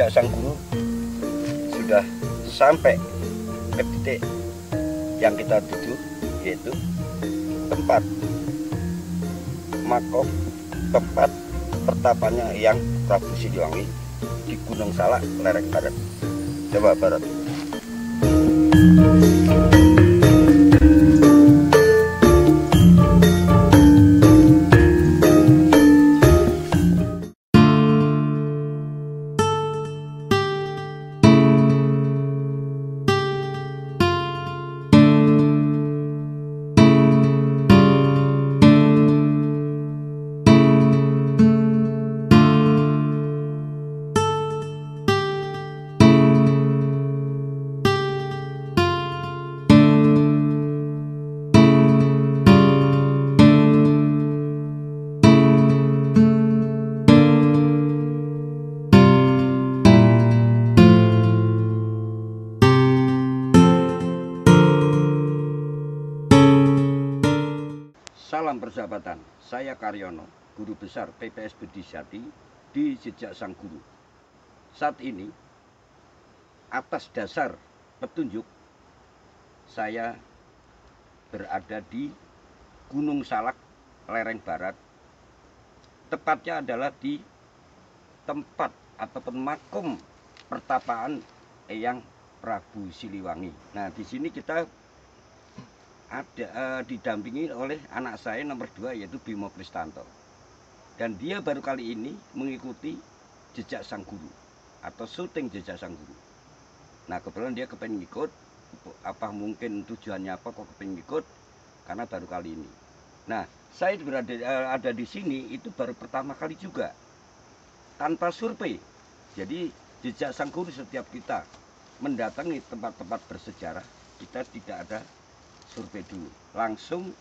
jejak sang guru sudah sampai ke titik yang kita tuju, yaitu tempat makom, tempat pertapanya Eyang Prabu Siliwangi di Gunung Salak, lereng barat, Jawa Barat. Salam persahabatan, saya Karyono, guru besar PPS Budi Jati di Jejak Sang Guru. Saat ini, atas dasar petunjuk, saya berada di Gunung Salak, lereng barat. Tepatnya adalah di tempat ataupun makom pertapaan Eyang Prabu Siliwangi. Nah, di sini kita ada didampingi oleh anak saya nomor 2, yaitu Bimo Kristanto, dan dia baru kali ini mengikuti Jejak Sang Guru atau syuting Jejak Sang Guru. Nah, kebetulan dia kepengen ikut, apa mungkin tujuannya apa kok kepengen ikut, karena baru kali ini. Nah, saya berada ada di sini itu baru pertama kali juga, tanpa survei. Jadi Jejak Sang Guru, setiap kita mendatangi tempat-tempat bersejarah, kita tidak ada survei dulu, langsung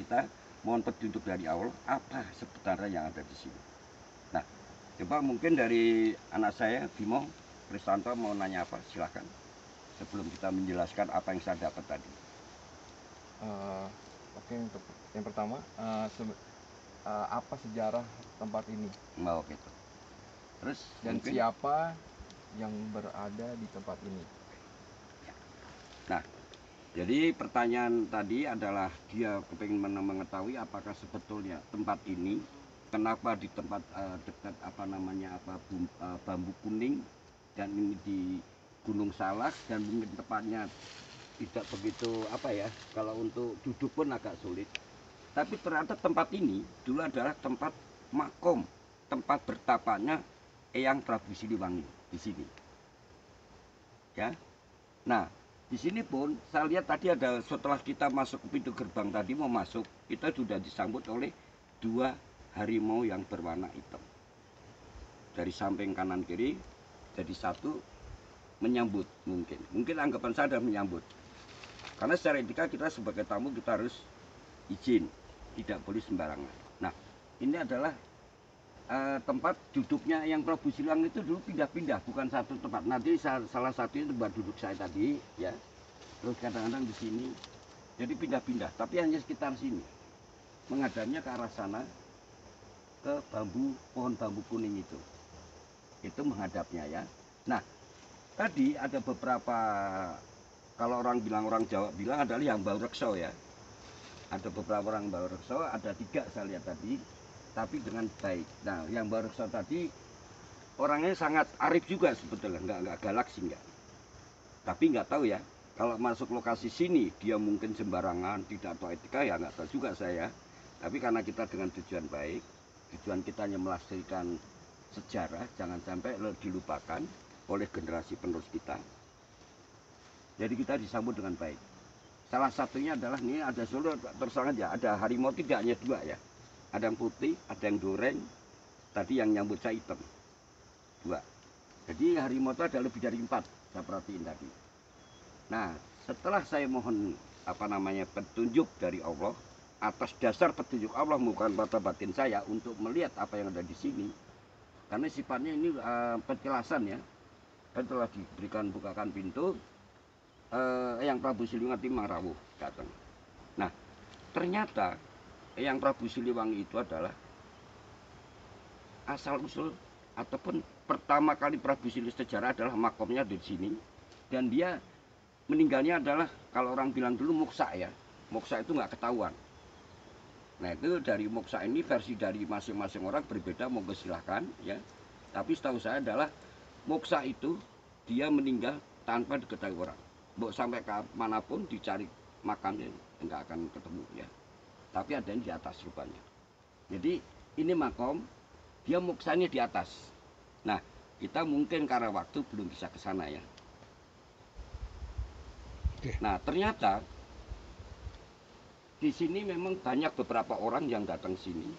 kita mohon petunjuk dari Allah apa sebenarnya yang ada di sini. Nah, coba mungkin dari anak saya Bimo Kristanto mau nanya apa, silahkan sebelum kita menjelaskan apa yang saya dapat tadi. Oke, untuk yang pertama, apa sejarah tempat ini? Mau gitu. Terus dan mungkin, siapa yang berada di tempat ini? Nah, jadi pertanyaan tadi adalah dia kepengen mengetahui apakah sebetulnya tempat ini, kenapa di tempat dekat bambu kuning, dan ini di Gunung Salak, dan mungkin tempatnya tidak begitu kalau untuk duduk pun agak sulit. Tapi ternyata tempat ini dulu adalah tempat makom, tempat bertapanya Eyang Prabu Siliwangi di sini. Ya. Nah, di sini pun saya lihat tadi ada, setelah kita masuk ke pintu gerbang tadi mau masuk, kita sudah disambut oleh 2 harimau yang berwarna hitam. Dari samping kanan kiri jadi satu menyambut, mungkin anggapan saya adalah menyambut. Karena secara etika kita sebagai tamu kita harus izin, tidak boleh sembarangan. Nah, ini adalah tempat duduknya yang Prabu Siliwangi itu dulu pindah-pindah, bukan satu tempat. Nanti salah satunya tempat duduk saya tadi, ya. Terus kadang-kadang di sini, jadi pindah-pindah. Tapi hanya sekitar sini, menghadapnya ke arah sana, ke pohon bambu kuning itu menghadapnya, ya. Nah, tadi ada beberapa, kalau orang Jawa bilang adalah yang bau rekso, ya. Ada beberapa orang bau rekso, ada 3 saya lihat tadi. Tapi dengan baik. Nah, yang baru tadi orangnya sangat arif juga sebetulnya, nggak galak sih, nggak. Tapi nggak tahu ya, kalau masuk lokasi sini dia mungkin sembarangan, tidak tahu etika, ya nggak tahu juga saya. Tapi karena kita dengan tujuan baik, tujuan kita hanya melestarikan sejarah, jangan sampai dilupakan oleh generasi penerus kita. Jadi kita disambut dengan baik. Salah satunya adalah ini ada solo tersangat ya, ada harimau, tidak hanya 2 ya. Ada yang putih, ada yang goreng. Tadi yang nyambut saya hitam, 2. Jadi harimau itu ada lebih dari 4, saya perhatiin tadi. Nah, setelah saya mohon petunjuk dari Allah, atas dasar petunjuk Allah bukan mata batin saya untuk melihat apa yang ada di sini. Karena sifatnya ini penjelasan, ya. Kan telah diberikan bukakan pintu, Eyang Prabu Siliwangi Mangrawuh datang. Nah, ternyata Eyang Prabu Siliwangi itu adalah asal usul ataupun pertama kali Prabu Siliwangi sejarah adalah makomnya di sini, dan dia meninggalnya adalah kalau orang bilang dulu moksa ya, moksa itu nggak ketahuan. Nah itu dari moksa ini versi dari masing-masing orang berbeda, monggo silahkan ya. Tapi setahu saya adalah moksa itu dia meninggal tanpa diketahui orang. Mau sampai ke manapun dicari makamnya nggak akan ketemu ya. Tapi ada yang di atas rupanya. Jadi ini makom, dia moksanya di atas. Nah kita mungkin karena waktu belum bisa ke sana ya. Nah ternyata di sini memang banyak beberapa orang yang datang sini,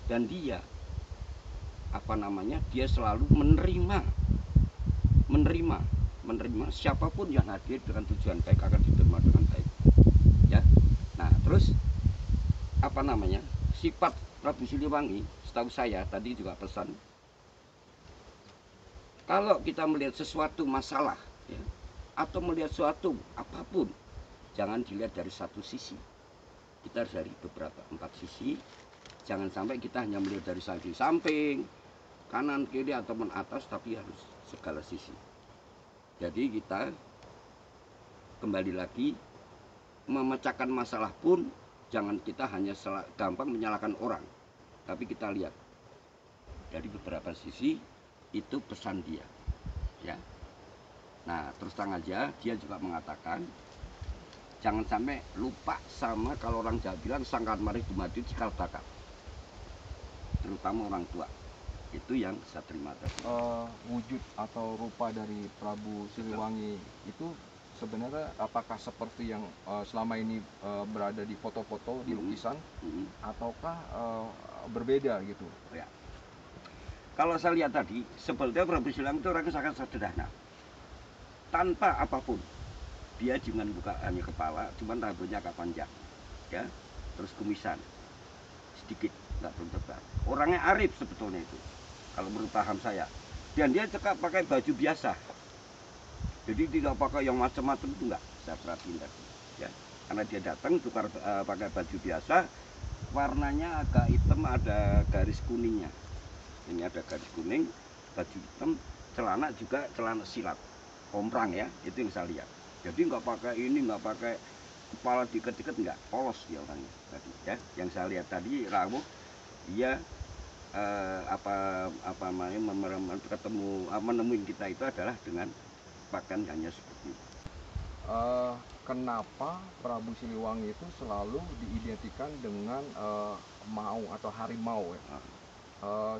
dan dia dia selalu menerima siapapun yang hadir dengan tujuan baik akan diterima dengan baik ya. Nah terus sifat Prabu Siliwangi setahu saya tadi juga pesan, kalau kita melihat sesuatu masalah ya, atau melihat suatu apapun, jangan dilihat dari satu sisi, kita harus dari beberapa 4 sisi. Jangan sampai kita hanya melihat dari samping, kanan, kiri, ataupun atas, tapi harus segala sisi. Jadi kita kembali lagi memecahkan masalah pun, jangan kita hanya gampang menyalahkan orang, tapi kita lihat dari beberapa sisi, itu pesan dia ya. Nah terus terang aja dia juga mengatakan jangan sampai lupa sama, kalau orang Jawa bilang sangkan mari dumadi cikal bakal, terutama orang tua. Itu yang saya terima tadi. Wujud atau rupa dari Prabu Siliwangi itu sebenarnya apakah seperti yang selama ini berada di foto-foto, di lukisan, ataukah berbeda gitu? Ya. Kalau saya lihat tadi, sebetulnya Prabu Siliwangi itu orangnya sangat sederhana, tanpa apapun. Dia cuma buka hanya kepala, cuman rambutnya agak panjang, ya, terus kumisan sedikit, nggak terlalu tebal. Orangnya arif sebetulnya itu, kalau menurut paham saya. Dan dia cekak pakai baju biasa, jadi tidak pakai yang macam-macam itu nggak. Saya perhatiin tadi, ya, karena dia datang tukar pakai baju biasa, warnanya agak hitam, ada garis kuningnya. Ini ada garis kuning, baju hitam, celana juga celana silat, komprang ya, itu yang saya lihat. Jadi nggak pakai ini, nggak pakai kepala diikat-ikat, nggak, polos dia orangnya tadi ya. Yang saya lihat tadi rawuh, dia menemui kita itu adalah dengan pakaian hanya seperti itu. Kenapa Prabu Siliwangi itu selalu diidentikan dengan mau atau harimau ya?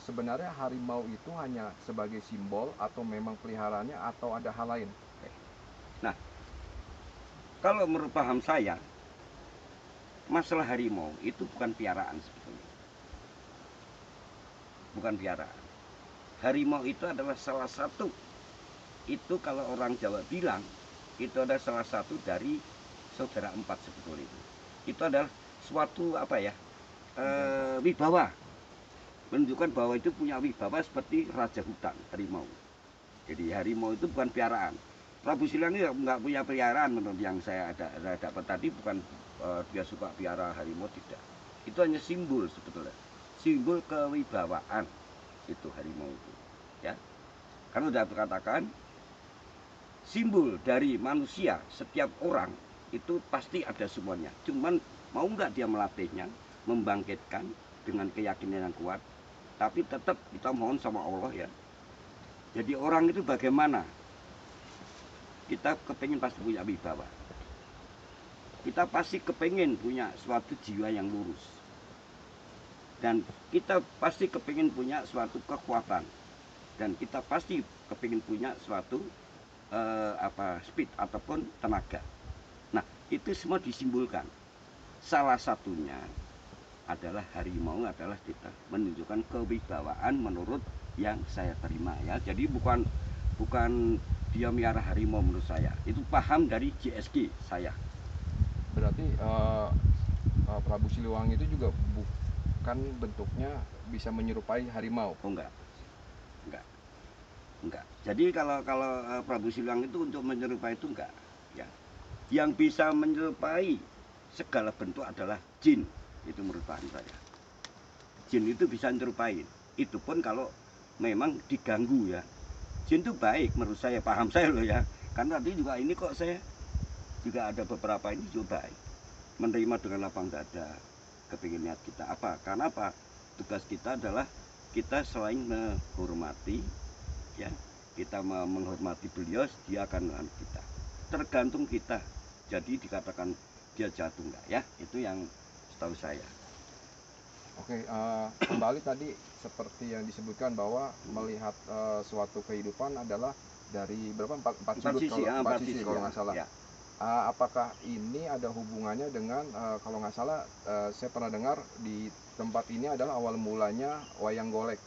Sebenarnya harimau itu hanya sebagai simbol atau memang peliharaannya atau ada hal lain? Nah, kalau menurut paham saya, masalah harimau itu bukan piaraan sebetulnya. Bukan piaraan. Harimau itu adalah salah satu, itu kalau orang Jawa bilang, itu adalah salah satu dari saudara empat sebetulnya itu. Itu adalah suatu wibawa. Menunjukkan bahwa itu punya wibawa seperti raja hutan, harimau. Jadi harimau itu bukan piaraan. Prabu Siliwangi nggak punya peliharaan menurut yang saya dapat tadi, bukan dia suka piara harimau, tidak. Itu hanya simbol sebetulnya, simbol kewibawaan itu harimau itu, ya. Karena sudah dikatakan simbol dari manusia, setiap orang itu pasti ada semuanya. Cuman mau nggak dia melatihnya, membangkitkan dengan keyakinan yang kuat. Tapi tetap kita mohon sama Allah ya. Jadi orang itu bagaimana? Kita kepingin pasti punya wibawa. Kita pasti kepingin punya suatu jiwa yang lurus. Dan kita pasti kepingin punya suatu kekuatan. Dan kita pasti kepingin punya suatu speed ataupun tenaga. Nah, itu semua disimbolkan. Salah satunya adalah harimau, adalah kita menunjukkan kewibawaan menurut yang saya terima ya. Jadi bukan dia miara harimau menurut saya. Itu paham dari JSG saya. Berarti Prabu Siliwangi itu juga bukan bentuknya bisa menyerupai harimau? Oh enggak. Jadi kalau Prabu Siliwangi itu untuk menyerupai itu enggak ya. Yang bisa menyerupai segala bentuk adalah jin. Itu menurut paham saya. Jin itu bisa menyerupai. Itu pun kalau memang diganggu ya. Jin itu baik menurut saya, paham saya loh ya. Karena tadi juga ini kok saya juga ada beberapa ini juga baik. Menerima dengan lapang dada, kepingin lihat kita apa. Karena apa? Tugas kita adalah kita selain menghormati ya, kita menghormati beliau, dia akan melawan kita. Tergantung kita. Jadi dikatakan dia jatuh enggak ya, itu yang setahu saya. Oke, kembali tadi seperti yang disebutkan bahwa melihat suatu kehidupan adalah dari berapa empat sudut, empat sisi kalau nggak salah. Ya. Apakah ini ada hubungannya dengan kalau nggak salah saya pernah dengar di tempat ini adalah awal mulanya wayang golek.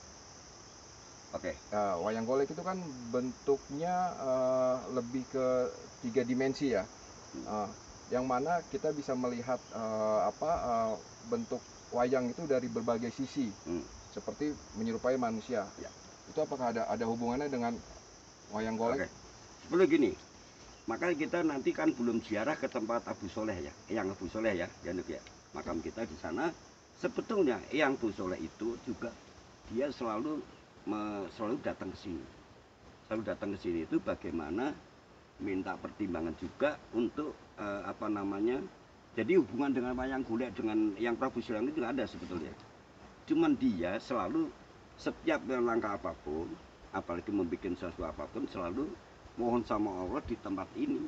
Oke. Wayang golek itu kan bentuknya lebih ke 3 dimensi ya, yang mana kita bisa melihat bentuk wayang itu dari berbagai sisi, seperti menyerupai manusia. Ya. Itu apakah ada hubungannya dengan wayang golek? Oke. Seperti gini, makanya kita nanti kan belum ziarah ke tempat Abu Soleh ya, Eyang Abu Soleh ya, Januk ya. Makam kita di sana. Sebetulnya Eyang Abu Soleh itu juga dia selalu datang ke sini. Selalu datang ke sini itu bagaimana minta pertimbangan juga untuk jadi hubungan dengan wayang golek dengan yang Prabu Siliwangi itu ada sebetulnya. Cuman dia selalu setiap langkah apapun, apalagi membuat sesuatu apapun, selalu mohon sama Allah di tempat ini.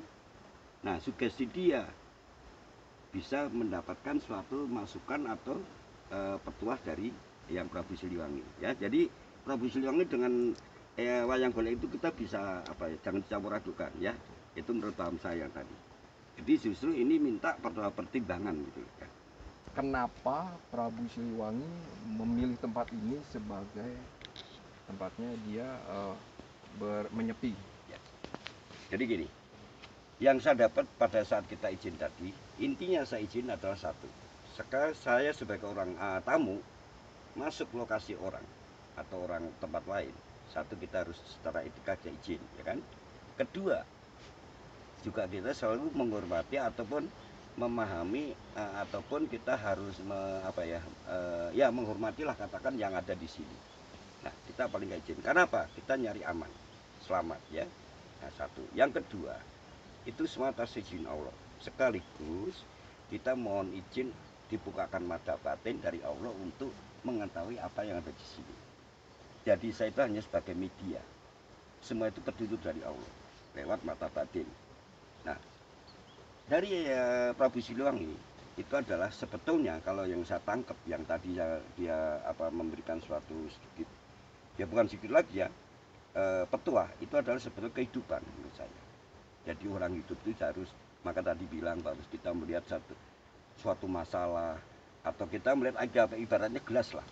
Nah, sugesti dia bisa mendapatkan suatu masukan atau petuah dari yang Prabu Siliwangi. Ya, jadi Prabu Siliwangi dengan wayang golek itu kita bisa jangan dicampur adukan ya. Itu menurut paham saya tadi. Jadi justru ini minta pertimbangan gitu ya. Kenapa Prabu Siliwangi memilih tempat ini sebagai tempatnya dia menyepi? Ya. Jadi gini, yang saya dapat pada saat kita izin tadi, intinya saya izin adalah satu. Sekarang saya sebagai orang tamu masuk lokasi orang atau orang tempat lain, satu kita harus secara etika izin, ya kan? Kedua, juga kita selalu menghormati ataupun memahami ataupun kita harus menghormatilah katakan yang ada di sini. Nah, kita paling nggak izin. Karena apa? Kita nyari aman, selamat ya. Nah, satu. Yang kedua, itu semua atas izin Allah. Sekaligus kita mohon izin dibukakan mata batin dari Allah untuk mengetahui apa yang ada di sini. Jadi saya itu hanya sebagai media. Semua itu petunjuk dari Allah lewat mata batin. Nah, dari Prabu Siliwangi itu adalah sebetulnya kalau yang saya tangkap yang tadi dia memberikan suatu sedikit, ya bukan sedikit lagi ya, petuah itu adalah sebetulnya kehidupan menurut saya. Jadi orang hidup itu harus, maka tadi bilang harus kita melihat suatu masalah atau kita melihat aja ibaratnya gelas lah,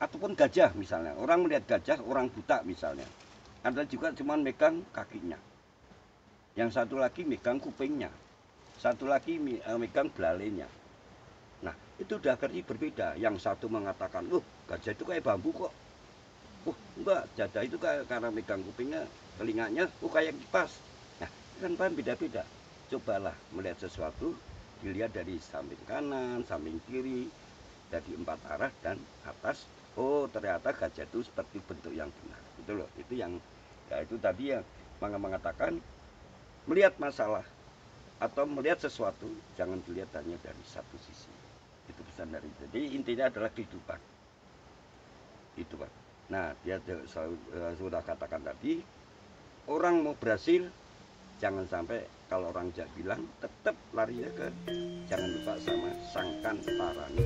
ataupun gajah misalnya, orang melihat gajah, orang buta misalnya, ada juga cuman megang kakinya. Yang satu lagi megang kupingnya, satu lagi megang belalainya. Nah, itu udah kerja berbeda. Yang satu mengatakan, gajah itu kayak bambu kok. Enggak, gajah itu karena megang kupingnya, telinganya, kayak kipas. Nah, kan paham beda-beda. Cobalah melihat sesuatu, dilihat dari samping kanan, samping kiri, dari 4 arah dan atas. Oh, ternyata gajah itu seperti bentuk yang benar. Itu loh, itu yang, ya itu tadi yang mengatakan, melihat masalah atau melihat sesuatu jangan dilihat hanya dari satu sisi. Itu pesan dari itu. Jadi intinya adalah kehidupan itu Pak. Nah, dia sudah katakan tadi, orang mau berhasil jangan sampai kalau orang bilang tetap larinya ke jangan lupa sama sangkan parani.